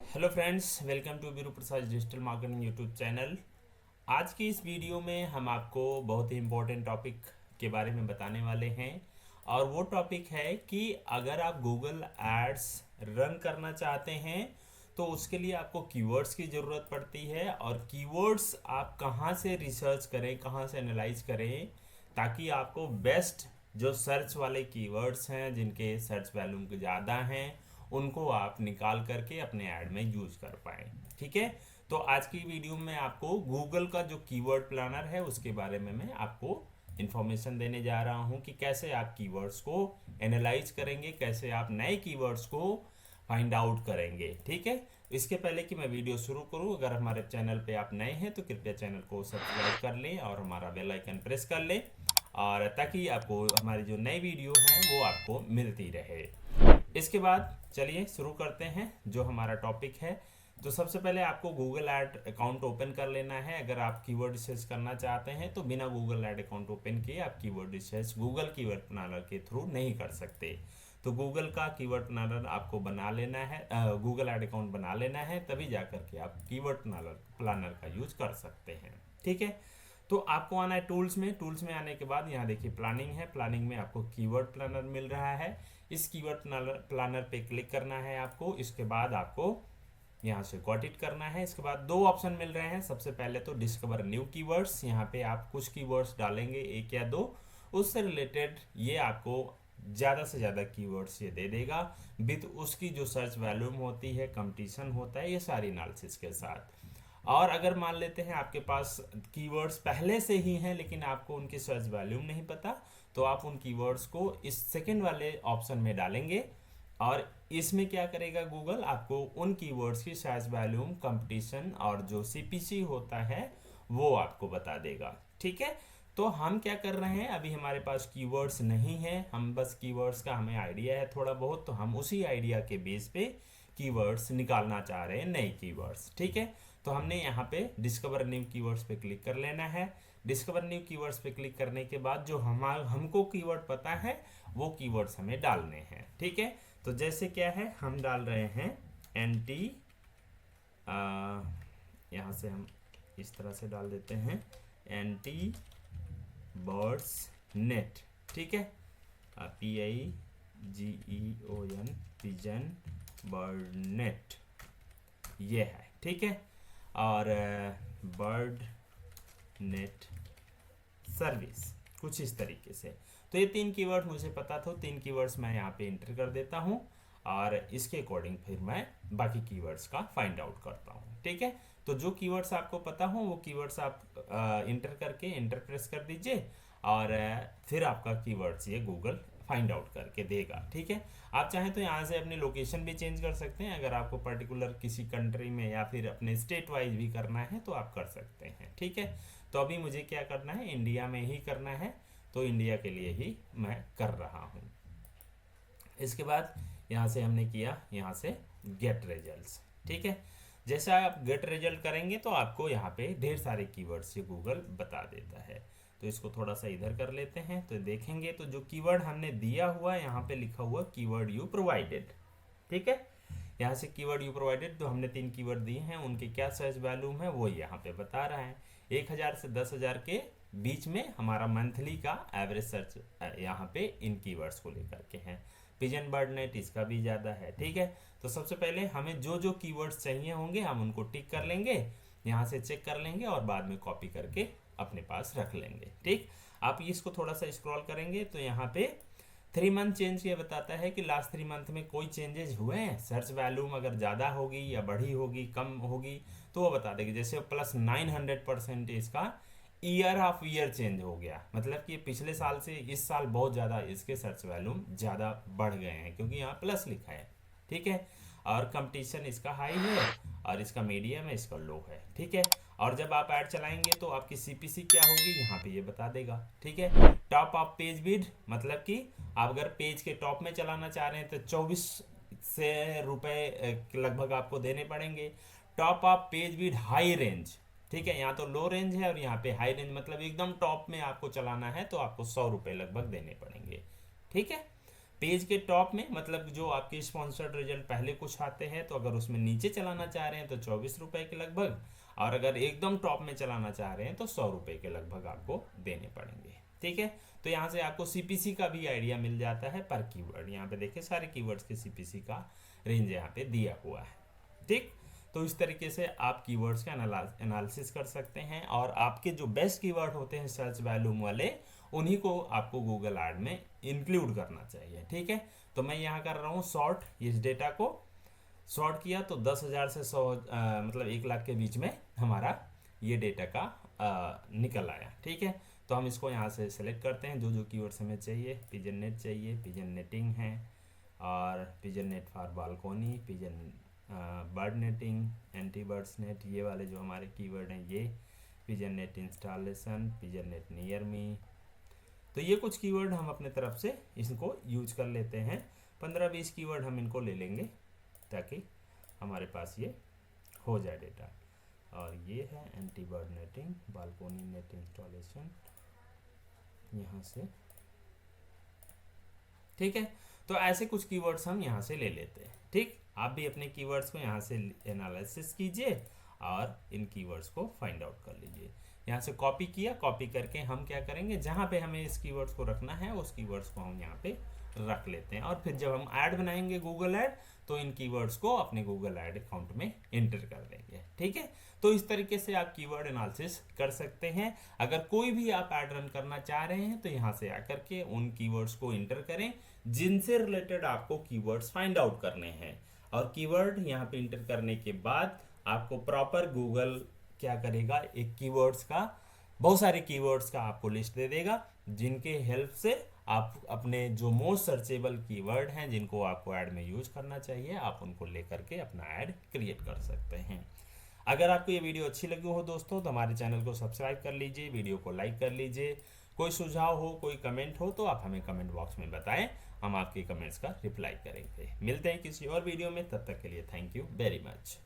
Hello friends, welcome to Veeru Prasad digital marketing YouTube channel. आज की इस वीडियो में हम आपको बहुत ही इम्पोर्टेंट टॉपिक के बारे में बताने वाले हैं। और वो टॉपिक है कि अगर आप गूगल एड्स रन करना चाहते हैं तो उसके लिए आपको कीवर्ड्स की ज़रूरत पड़ती है। और कीवर्ड्स आप कहाँ से रिसर्च करें, कहाँ से एनालाइज करें, ताकि आपको बेस्ट जो सर्च वाले कीवर्ड्स हैं जिनके सर्च वैल्यू ज़्यादा हैं उनको आप निकाल करके अपने ऐड में यूज कर पाएँ। ठीक है, तो आज की वीडियो में आपको गूगल का जो कीवर्ड प्लानर है उसके बारे में मैं आपको इन्फॉर्मेशन देने जा रहा हूं कि कैसे आप कीवर्ड्स को एनालाइज करेंगे, कैसे आप नए कीवर्ड्स को फाइंड आउट करेंगे। ठीक है, इसके पहले कि मैं वीडियो शुरू करूं, अगर हमारे चैनल पे आप नए हैं तो कृपया चैनल को सब्सक्राइब कर लें और हमारा बेल आइकन प्रेस कर लें, और ताकि आपको हमारी जो नई वीडियो हैं वो आपको मिलती रहे। इसके बाद चलिए शुरू करते हैं जो हमारा टॉपिक है। तो सबसे पहले आपको गूगल ऐड अकाउंट ओपन कर लेना है। अगर आप कीवर्ड रिसर्च करना चाहते हैं तो बिना गूगल ऐड अकाउंट ओपन किए आप keyword research Google keyword planner के थ्रू नहीं कर सकते। तो गूगल का कीवर्ड प्लानर आपको बना लेना है, गूगल ऐड अकाउंट बना लेना है, तभी जा करके आप कीवर्ड प्लानर का यूज कर सकते हैं। ठीक है, तो आपको आना है टूल्स में। टूल्स में आने के बाद यहाँ देखिए प्लानिंग है। प्लानिंग में आपको कीवर्ड प्लानर मिल रहा है। इस कीवर्ड प्लानर पे क्लिक करना है आपको। इसके बाद आपको यहाँ से गॉट इट करना है। इसके बाद दो ऑप्शन मिल रहे हैं। सबसे पहले तो डिस्कवर न्यू कीवर्ड्स, यहाँ पे आप कुछ कीवर्ड्स डालेंगे, एक या दो, उससे रिलेटेड ये आपको ज़्यादा से ज़्यादा कीवर्ड्स ये दे देगा विद उसकी जो सर्च वैल्यूम होती है, कंपटीशन होता है, ये सारी एनालिसिस के साथ। और अगर मान लेते हैं आपके पास कीवर्ड्स पहले से ही हैं लेकिन आपको उनकी सर्च वैल्यूम नहीं पता, तो आप उन कीवर्ड्स को इस सेकंड वाले ऑप्शन में डालेंगे और इसमें क्या करेगा गूगल, आपको उन कीवर्ड्स की सर्च वैल्यूम, कंपटीशन और जो सीपीसी होता है वो आपको बता देगा। ठीक है, तो हम क्या कर रहे हैं, अभी हमारे पास कीवर्ड्स नहीं है, हम बस कीवर्ड्स का हमें आइडिया है थोड़ा बहुत, तो हम उसी आइडिया के बेस पे कीवर्ड्स निकालना चाह रहे हैं, नए कीवर्ड्स। ठीक है, तो हमने यहाँ पे डिस्कवर न्यू कीवर्ड्स पे क्लिक कर लेना है। डिस्कवर न्यू कीवर्ड्स पे क्लिक करने के बाद जो हमको कीवर्ड पता है वो कीवर्ड्स हमें डालने हैं। ठीक है, तो जैसे क्या है, हम डाल रहे हैं एंटी, यहाँ से हम इस तरह से डाल देते हैं एंटी बर्ड्स नेट। ठीक है, PIGEON पिजन बर्ड नेट ये है। ठीक है, और बर्ड नेट सर्विस कुछ इस तरीके से। तो ये तीन कीवर्ड मुझे पता था, तीन कीवर्ड्स मैं यहाँ पे इंटर कर देता हूँ और इसके अकॉर्डिंग फिर मैं बाकी कीवर्ड्स का फाइंड आउट करता हूँ। ठीक है, तो जो कीवर्ड्स आपको पता हो वो कीवर्ड्स आप इंटर करके इंटर प्रेस कर दीजिए और फिर आपका कीवर्ड्स ये गूगल फाइंड आउट करके देगा। ठीक है, आप चाहें तो यहाँ से अपनी लोकेशन भी चेंज कर सकते हैं। अगर आपको पर्टिकुलर किसी कंट्री में या फिर अपने स्टेट वाइज भी करना है तो आप कर सकते हैं। ठीक है, तो अभी मुझे क्या करना है, इंडिया में ही करना है, तो इंडिया के लिए ही मैं कर रहा हूँ। इसके बाद यहाँ से हमने किया, यहाँ से गेट रिजल्ट्स। ठीक है, जैसा आप गेट रिजल्ट करेंगे तो आपको यहाँ पे ढेर सारे कीवर्ड्स ये गूगल बता देता है। तो इसको थोड़ा सा इधर कर लेते हैं, तो देखेंगे तो जो कीवर्ड हमने दिया हुआ है यहाँ पे लिखा हुआ कीवर्ड यू प्रोवाइडेड। ठीक है, यहाँ से कीवर्ड यू प्रोवाइडेड, तो हमने तीन कीवर्ड दिए हैं, उनके क्या सर्च वैल्यूम है वो यहाँ पे बता रहा है। 1000 से 10,000 के बीच में हमारा मंथली का एवरेज सर्च यहाँ पे इन कीवर्ड्स को लेकर के हैं। पिजन बर्ड नेट इसका भी ज़्यादा है। ठीक है, तो सबसे पहले हमें जो जो कीवर्ड्स चाहिए होंगे हम उनको टिक कर लेंगे, यहाँ से चेक कर लेंगे और बाद में कॉपी करके अपने पास रख लेंगे। ठीक, आप इसको थोड़ा सा स्क्रॉल करेंगे तो यहाँ पे 3 मंथ चेंज ये बताता है कि लास्ट 3 मंथ में कोई चेंजेस हुए हैं, सर्च वैल्यूम अगर ज़्यादा होगी या बढ़ी होगी, कम होगी, तो वो बता देगी। जैसे प्लस 900% इसका ईयर ऑफ ईयर चेंज हो गया, मतलब कि पिछले साल से इस साल बहुत ज़्यादा इसके सर्च वैल्यूम ज़्यादा बढ़ गए हैं क्योंकि यहाँ प्लस लिखा है। ठीक है, और कंपटीशन इसका हाई है और इसका मीडियम है, इसका लो है। ठीक है, और जब आप ऐड चलाएंगे तो आपकी सीपीसी क्या होगी यहाँ पे ये बता देगा। ठीक है, टॉप ऑफ पेज बिड, मतलब कि आप अगर पेज के टॉप में चलाना चाह रहे हैं तो 24 से रुपए लगभग आपको देने पड़ेंगे। Top of page bid high range, ठीक है, यहाँ तो लो रेंज है और यहाँ पे हाई रेंज, मतलब एकदम टॉप में आपको चलाना है तो आपको 100 रुपये लगभग देने पड़ेंगे। ठीक है, पेज के टॉप में, मतलब जो आपके स्पॉन्सर्ड रिजल्ट पहले कुछ आते हैं, तो अगर उसमें नीचे चलाना चाह रहे हैं तो 24 रुपए के लगभग, और अगर एकदम टॉप में चलाना चाह रहे हैं तो 100 रुपए के लगभग आपको देने पड़ेंगे। ठीक है, तो यहाँ से आपको सीपीसी का भी आइडिया मिल जाता है पर कीवर्ड। यहाँ पे देखिए सारे कीवर्ड्स के सीपीसी का रेंज यहाँ पे दिया हुआ है। ठीक, तो इस तरीके से आप कीवर्ड्स का एनालिसिस कर सकते हैं, और आपके जो बेस्ट कीवर्ड होते हैं सर्च वैल्यूम वाले, उन्हीं को आपको गूगल ऐड में इंक्लूड करना चाहिए। ठीक है, तो मैं यहाँ कर रहा हूँ शॉर्ट, इस डेटा को शॉर्ट किया तो 10,000 से 100 मतलब 1 लाख के बीच में हमारा ये डेटा का निकल आया। ठीक है, तो हम इसको यहाँ से सेलेक्ट करते हैं, जो जो कीवर्ड्स हमें चाहिए। पिजन नेट चाहिए, पिजन नेटिंग है, और pigeon net for balcony, pigeon bird netting, anti birds net, ये वाले जो हमारे कीवर्ड हैं ये, pigeon net installation, pigeon net near me. तो ये कुछ कीवर्ड हम अपने तरफ से इनको यूज कर लेते हैं। 15-20 कीवर्ड हम इनको ले लेंगे ताकि हमारे पास ये हो जाए डेटा। और ये है anti bird netting, balcony net installation, यहाँ से। ठीक है, तो ऐसे कुछ कीवर्ड्स हम यहाँ से ले लेते हैं। ठीक, आप भी अपने कीवर्ड्स को यहाँ से एनालिसिस कीजिए और इन कीवर्ड्स को फाइंड आउट कर लीजिए। यहाँ से कॉपी किया, कॉपी करके हम क्या करेंगे, जहाँ पे हमें इस कीवर्ड्स को रखना है उस कीवर्ड्स को हम यहाँ पे रख लेते हैं, और फिर जब हम ऐड बनाएंगे गूगल ऐड, तो इन कीवर्ड्स को अपने गूगल ऐड अकाउंट में एंटर कर देंगे। ठीक है, तो इस तरीके से आप कीवर्ड एनालिसिस कर सकते हैं। अगर कोई भी आप ऐड रन करना चाह रहे हैं तो यहाँ से आकर के उन कीवर्ड्स को एंटर करें जिनसे रिलेटेड आपको कीवर्ड्स फाइंड आउट करने हैं, और कीवर्ड यहाँ पे एंटर करने के बाद आपको प्रॉपर गूगल क्या करेगा, एक कीवर्ड्स का, बहुत सारे कीवर्ड्स का आपको लिस्ट दे देगा, जिनके हेल्प से आप अपने जो मोस्ट सर्चेबल कीवर्ड हैं जिनको आपको ऐड में यूज करना चाहिए, आप उनको लेकर के अपना ऐड क्रिएट कर सकते हैं। अगर आपको ये वीडियो अच्छी लगी हो दोस्तों, तो हमारे चैनल को सब्सक्राइब कर लीजिए, वीडियो को लाइक कर लीजिए। कोई सुझाव हो, कोई कमेंट हो तो आप हमें कमेंट बॉक्स में बताएं, हम आपके कमेंट्स का रिप्लाई करेंगे। मिलते हैं किसी और वीडियो में, तब तक के लिए थैंक यू वेरी मच।